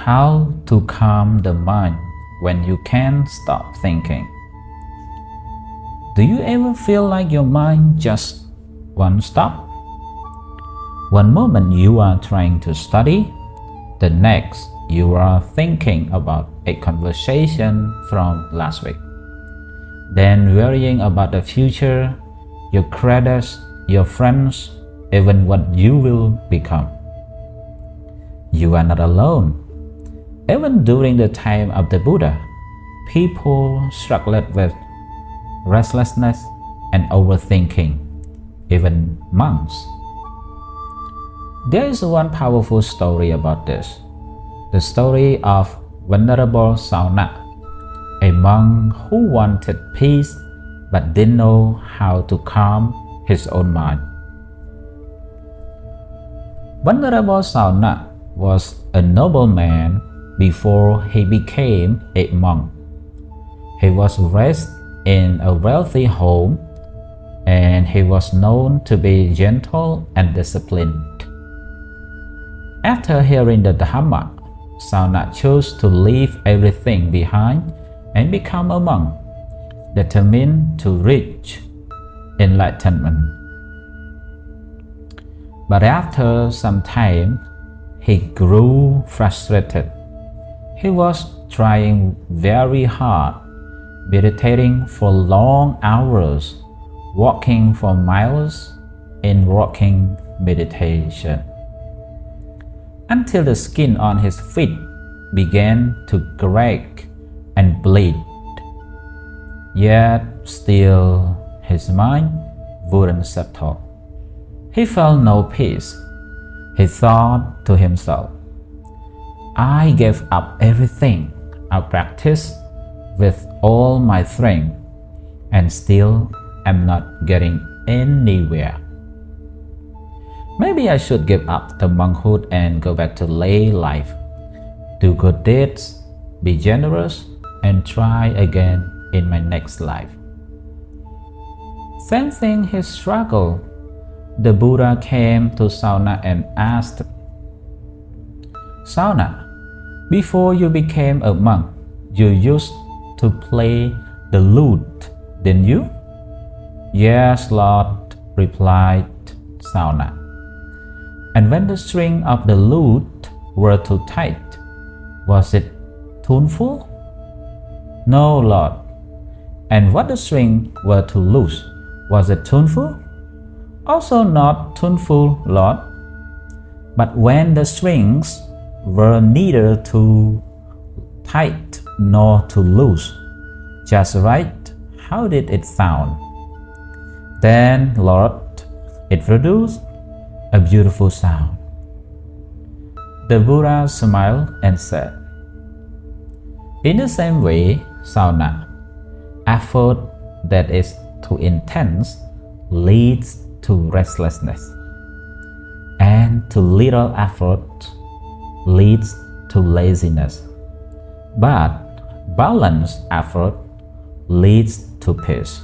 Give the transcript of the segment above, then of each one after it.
How to calm the mind when you can't stop thinking. Do you ever feel like your mind just won't stop? One moment you are trying to study, the next you are thinking about a conversation from last week. Then worrying about the future, your credits, your friends, even what you will become. You are not alone. Even during the time of the Buddha, people struggled with restlessness and overthinking, even monks. There is one powerful story about this, the story of Venerable Socheat, a monk who wanted peace but didn't know how to calm his own mind. Venerable Socheat was a nobleman before he became a monk. He was raised in a wealthy home and he was known to be gentle and disciplined. After hearing the Dharma, Socheat chose to leave everything behind and become a monk, determined to reach enlightenment. But after some time, he grew frustrated. He was trying very hard, meditating for long hours, walking for miles in walking meditation, until the skin on his feet began to crack and bleed. Yet still his mind wouldn't settle. He felt no peace. He thought to himself, I gave up everything I practiced with all my strength and still am not getting anywhere. Maybe I should give up the monkhood and go back to lay life, do good deeds, be generous, and try again in my next life. Sensing his struggle, the Buddha came to Socheat and asked, Socheat, before you became a monk, you used to play the lute, didn't you? Yes, Lord, replied Socheat. And when the string of the lute were too tight, was it tuneful? No, Lord. And what the string were too loose, was it tuneful? Also not tuneful, Lord. But when the strings were neither too tight nor too loose, just right, how did it sound? Then, Lord, it produced a beautiful sound. The Buddha smiled and said, in the same way, Socheat, effort that is too intense leads to restlessness, and too little effort leads to laziness, but balanced effort leads to peace.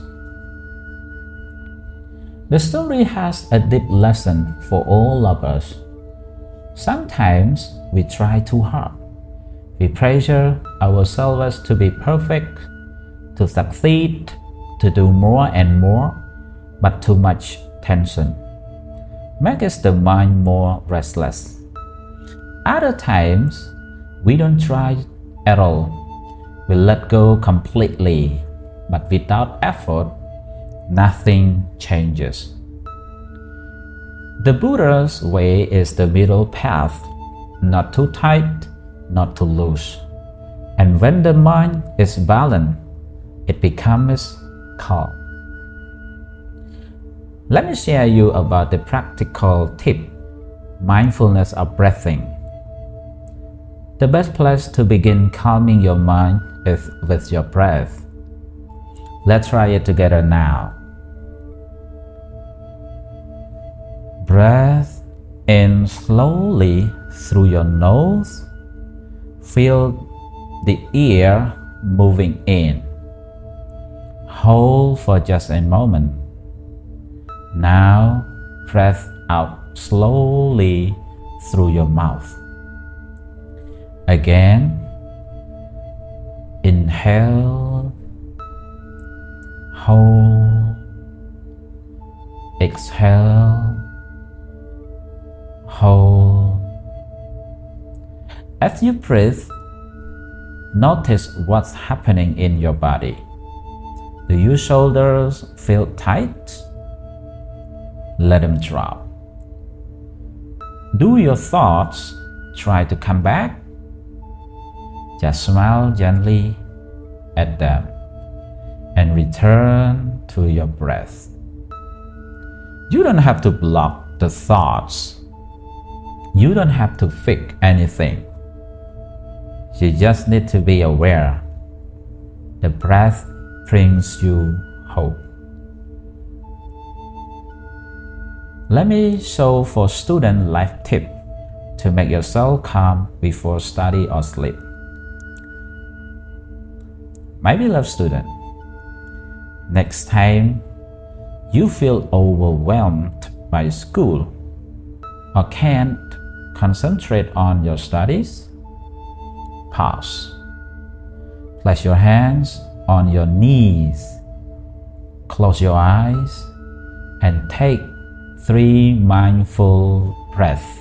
The story has a deep lesson for all of us. Sometimes we try too hard. We pressure ourselves to be perfect, to succeed, to do more and more, but too much tension makes the mind more restless. Other times, we don't try at all. We let go completely, but without effort, nothing changes. The Buddha's way is the middle path, not too tight, not too loose. And when the mind is balanced, it becomes calm. Let me share you about the practical tip, mindfulness of breathing. The best place to begin calming your mind is with your breath. Let's try it together now. Breathe in slowly through your nose. Feel the air moving in. Hold for just a moment. Now breathe out slowly through your mouth. Again, inhale, hold, exhale, hold. As you breathe, notice what's happening in your body. Do your shoulders feel tight? Let them drop. Do your thoughts try to come back? Just smile gently at them and return to your breath. You don't have to block the thoughts. You don't have to fix anything. You just need to be aware. The breath brings you hope. Let me show for student life tip to make yourself calm before study or sleep. My beloved student, next time you feel overwhelmed by school or can't concentrate on your studies, pause. Place your hands on your knees, close your eyes, and take 3 mindful breaths.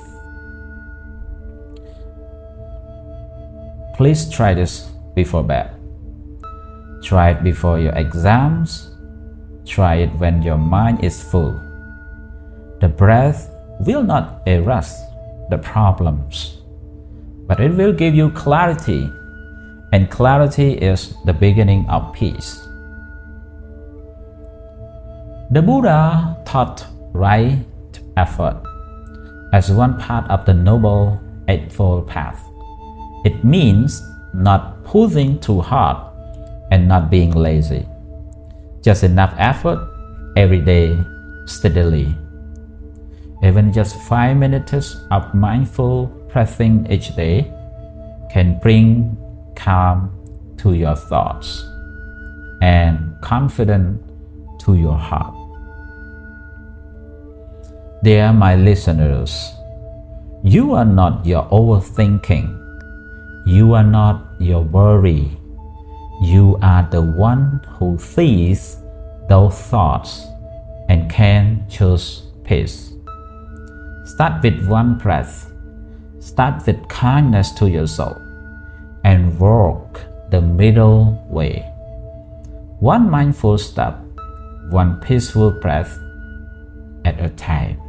Please try this before bed. Try it before your exams. Try it when your mind is full. The breath will not erase the problems, but it will give you clarity, and clarity is the beginning of peace. The Buddha taught right effort as one part of the Noble Eightfold Path. It means not pushing too hard and not being lazy. Just enough effort every day, steadily. Even just 5 minutes of mindful breathing each day can bring calm to your thoughts and confidence to your heart. Dear my listeners, you are not your overthinking. You are not your worry. You are the one who sees those thoughts and can choose peace. Start with one breath. Start with kindness to yourself and walk the middle way. One mindful step, one peaceful breath at a time.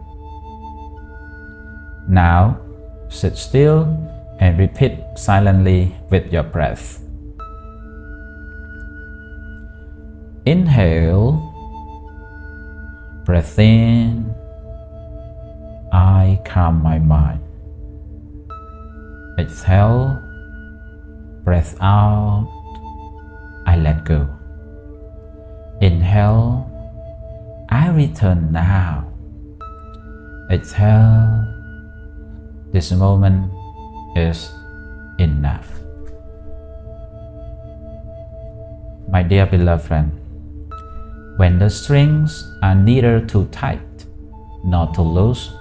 Now, sit still and repeat silently with your breath. Inhale, breath in, I calm my mind. Exhale, breath out, I let go. Inhale, I return now. Exhale, this moment is enough. My dear beloved friend, when the strings are neither too tight nor too loose,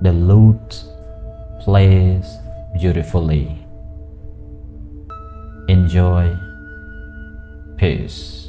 the lute plays beautifully. Enjoy. Peace.